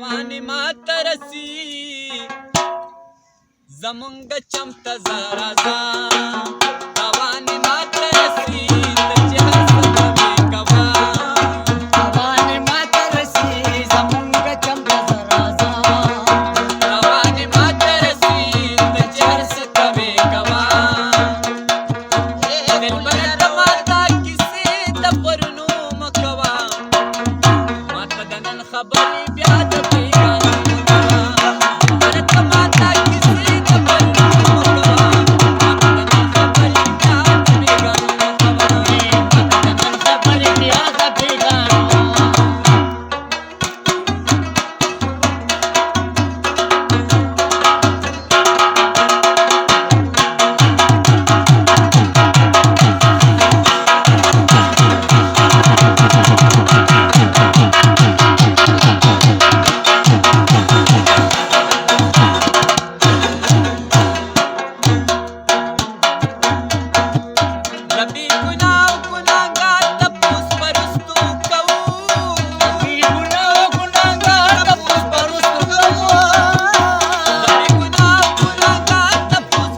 رواني ما ترسي زمونږ چمت زرازا رواني ما ترسي ته چې هر څه کوې کوه رواني ما ترسي زمونږ چمت زرازا رواني ما ترسي ته چې هر څه کوې کوه دلبره ته ماته کیسې د پرونو مه کوه ماته د نن خبرې بیا د بیګانو مه کوه دلبره ته ماته کیسې د پرونو مه کوه ماته د نن خبرې بیا د بیګانو مه کوه ماته د نن خبرې بیا د بیګانو ربي ګناه او ګناهګار تپوس پرستو کوو ربي ګناه او ګناهګار تپوس پرستو کوو ربي ګناه او ګناهګار تپوس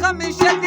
همیشه